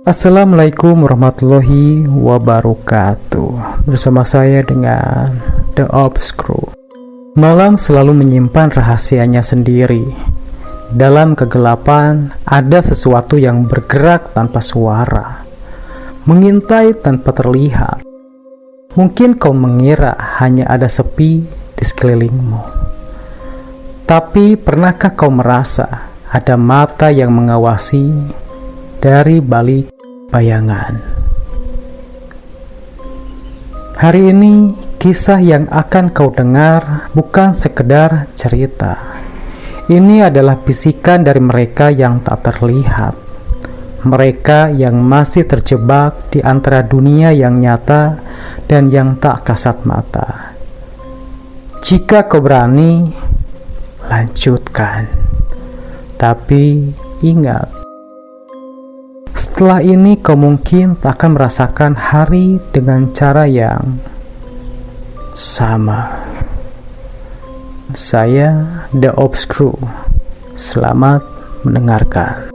Assalamualaikum warahmatullahi wabarakatuh. Bersama saya dengan The Obscure. Malam selalu menyimpan rahasianya sendiri. Dalam kegelapan ada sesuatu yang bergerak tanpa suara, mengintai tanpa terlihat. Mungkin kau mengira hanya ada sepi di sekelilingmu, tapi pernahkah kau merasa ada mata yang mengawasi dari balik bayangan? Hari ini kisah yang akan kau dengar bukan sekedar cerita. Ini adalah bisikan dari mereka yang tak terlihat, mereka yang masih terjebak di antara dunia yang nyata dan yang tak kasat mata. Jika kau berani, lanjutkan. Tapi ingat, setelah ini kau mungkin tak akan merasakan hari dengan cara yang sama. Saya The Obscure. Selamat mendengarkan.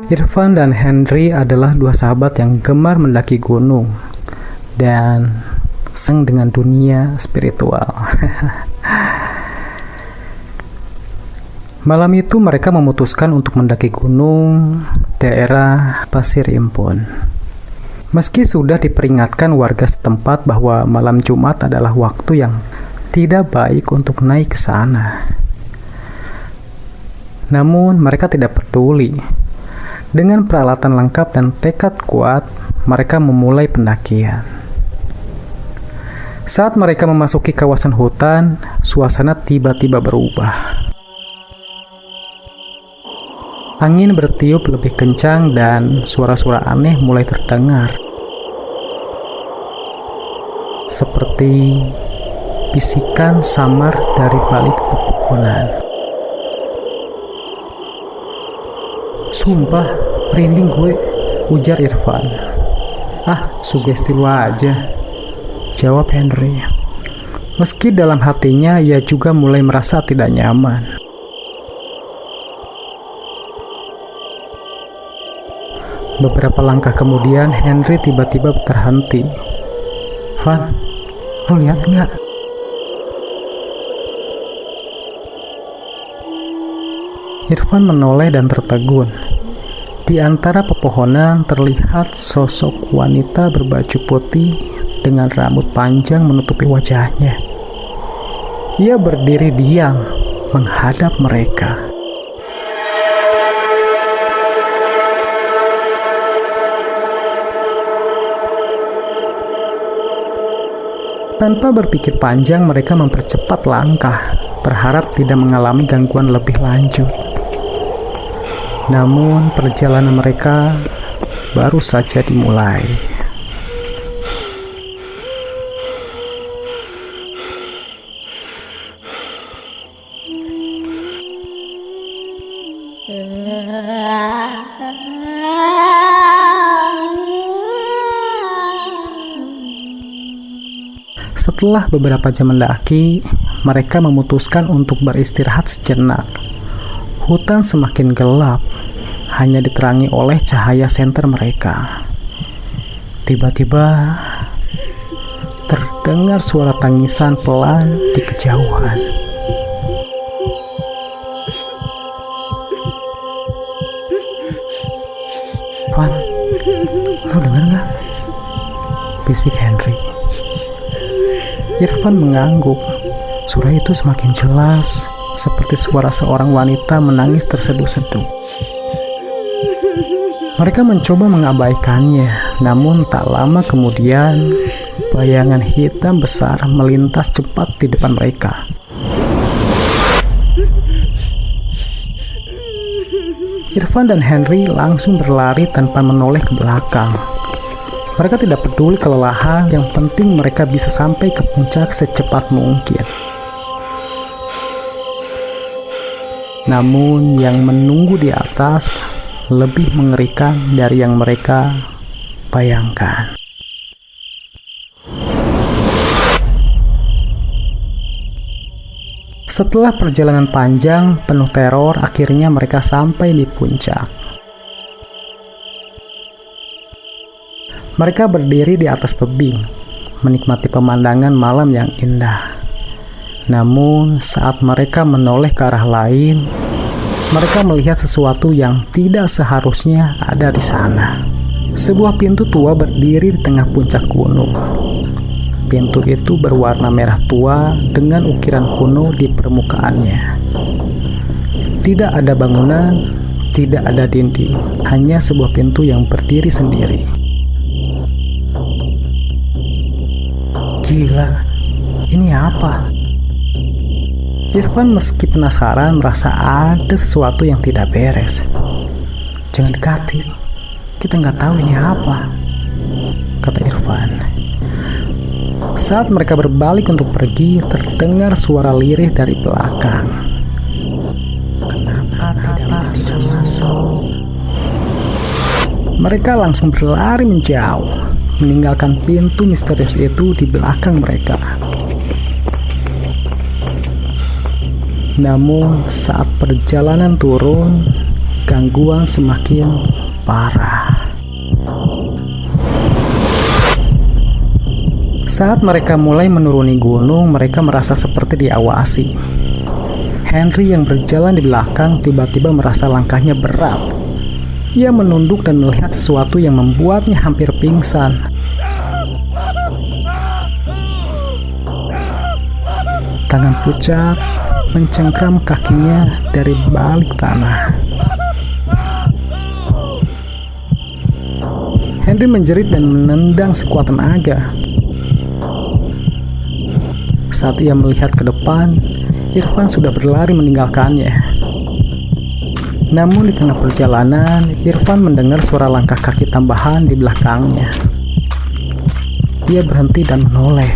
Irfan dan Henry adalah dua sahabat yang gemar mendaki gunung dan senang dengan dunia spiritual. Malam itu mereka memutuskan untuk mendaki gunung daerah Pasir Impun. Meski sudah diperingatkan warga setempat bahwa malam Jumat adalah waktu yang tidak baik untuk naik ke sana, namun mereka tidak peduli. Dengan peralatan lengkap dan tekad kuat, mereka memulai pendakian. Saat mereka memasuki kawasan hutan, suasana tiba-tiba berubah. Angin bertiup lebih kencang dan suara-suara aneh mulai terdengar, seperti bisikan samar dari balik pepohonan. Sumpah, merinding gue, ujar Irfan. Ah, sugesti lu aja, jawab Henry. Meski dalam hatinya ia juga mulai merasa tidak nyaman. Beberapa langkah kemudian Henry tiba-tiba terhenti. Van, lo lihat nggak? Irfan menoleh dan tertegun. Di antara pepohonan terlihat sosok wanita berbaju putih dengan rambut panjang menutupi wajahnya. Ia berdiri diam menghadap mereka. Tanpa berpikir panjang, mereka mempercepat langkah, berharap tidak mengalami gangguan lebih lanjut. Namun perjalanan mereka baru saja dimulai. Setelah beberapa jam mendaki, mereka memutuskan untuk beristirahat sejenak. Hutan semakin gelap, hanya diterangi oleh cahaya senter mereka. Tiba-tiba terdengar suara tangisan pelan di kejauhan. bisik Henry. Irfan mengangguk. Suara itu semakin jelas, seperti suara seorang wanita menangis terseduh-seduh. Mereka mencoba mengabaikannya, namun tak lama kemudian, bayangan hitam besar melintas cepat di depan mereka. Irfan dan Henry langsung berlari tanpa menoleh ke belakang. Mereka tidak peduli kelelahan, yang penting mereka bisa sampai ke puncak secepat mungkin. Namun yang menunggu di atas lebih mengerikan dari yang mereka bayangkan. Setelah perjalanan panjang penuh teror, akhirnya mereka sampai di puncak. Mereka berdiri di atas tebing, menikmati pemandangan malam yang indah. Namun, saat mereka menoleh ke arah lain, mereka melihat sesuatu yang tidak seharusnya ada di sana. Sebuah pintu tua berdiri di tengah puncak gunung. Pintu itu berwarna merah tua dengan ukiran kuno di permukaannya. Tidak ada bangunan, tidak ada dinding, hanya sebuah pintu yang berdiri sendiri. Gila, ini apa? Irfan meski penasaran merasa ada sesuatu yang tidak beres. Jangan dekati, kita nggak tahu ini apa, kata Irfan. Saat mereka berbalik untuk pergi, terdengar suara lirih dari belakang. Kenapa tidak masuk? Mereka langsung berlari menjauh, meninggalkan pintu misterius itu di belakang mereka. Namun saat perjalanan turun, gangguan semakin parah. Saat mereka mulai menuruni gunung, mereka merasa seperti diawasi. Henry yang berjalan di belakang tiba-tiba merasa langkahnya berat. Ia menunduk dan melihat sesuatu yang membuatnya hampir pingsan. Tangan pucat mencengkram kakinya dari balik tanah. Henry menjerit dan menendang sekuat tenaga. Saat ia melihat ke depan, Irfan sudah berlari meninggalkannya. Namun di tengah perjalanan, Irfan mendengar suara langkah kaki tambahan di belakangnya. Ia berhenti dan menoleh.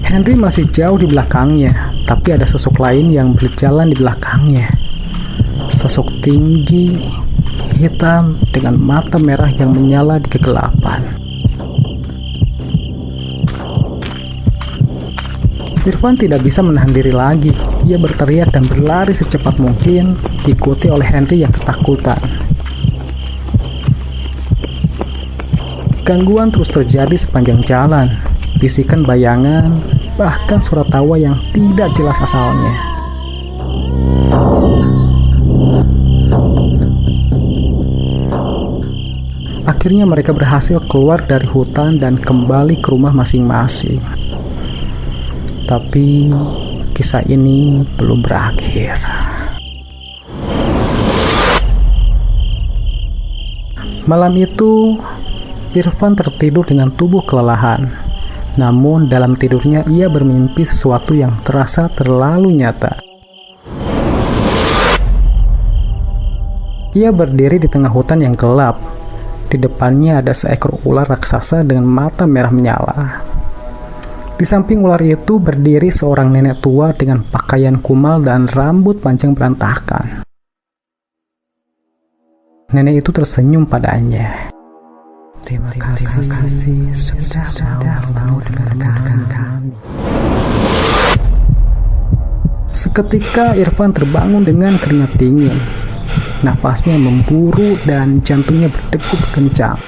Henry masih jauh di belakangnya, tapi ada sosok lain yang berjalan di belakangnya. Sosok tinggi, hitam, dengan mata merah yang menyala di kegelapan. Irfan tidak bisa menahan diri lagi. Ia berteriak dan berlari secepat mungkin, diikuti oleh Henry yang ketakutan. Gangguan terus terjadi sepanjang jalan. Bisikan bayangan, bahkan suara tawa yang tidak jelas asalnya. Akhirnya mereka berhasil keluar dari hutan dan kembali ke rumah masing-masing. Tapi kisah ini belum berakhir. Malam itu, Irfan tertidur dengan tubuh kelelahan. Namun dalam tidurnya ia bermimpi sesuatu yang terasa terlalu nyata. Ia berdiri di tengah hutan yang gelap. Di depannya ada seekor ular raksasa dengan mata merah menyala. Di samping ular itu berdiri seorang nenek tua dengan pakaian kumal dan rambut panjang berantakan. Nenek itu tersenyum padanya. Terima kasih sudah mau dengarkan kami. Seketika Irfan terbangun dengan keringat dingin. Nafasnya memburu dan jantungnya berdegup kencang.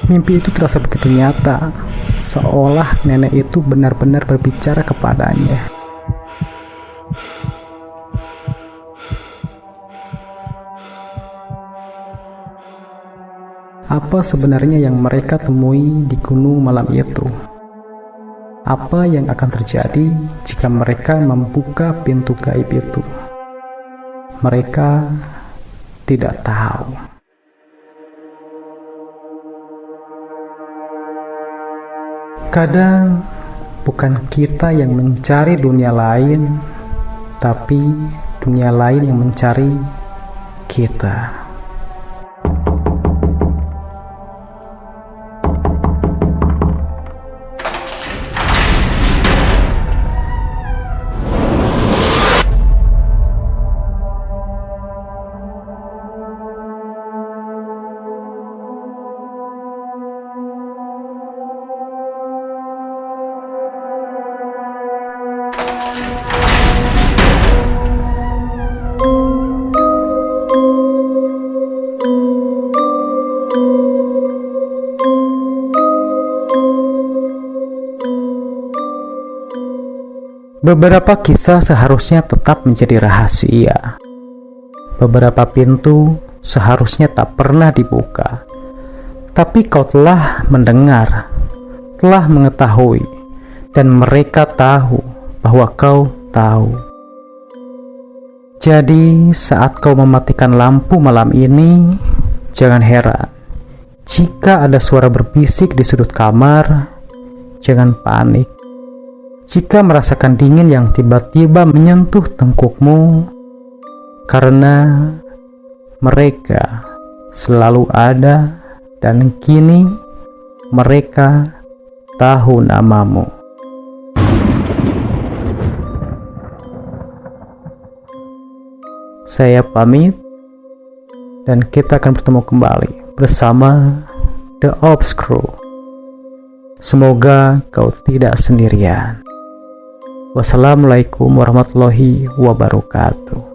Mimpi itu terasa begitu nyata, seolah nenek itu benar-benar berbicara kepadanya. Apa sebenarnya yang mereka temui di gunung malam itu? Apa yang akan terjadi jika mereka membuka pintu gaib itu? Mereka tidak tahu. Kadang bukan kita yang mencari dunia lain, tapi dunia lain yang mencari kita. Beberapa kisah seharusnya tetap menjadi rahasia. Beberapa pintu seharusnya tak pernah dibuka. Tapi kau telah mendengar, telah mengetahui, dan mereka tahu bahwa kau tahu. Jadi saat kau mematikan lampu malam ini, jangan heran jika ada suara berbisik di sudut kamar. Jangan panik jika merasakan dingin yang tiba-tiba menyentuh tengkukmu, karena mereka selalu ada dan kini mereka tahu namamu. Saya pamit dan kita akan bertemu kembali bersama The Ops Crew. Semoga kau tidak sendirian. Wassalamualaikum warahmatullahi wabarakatuh.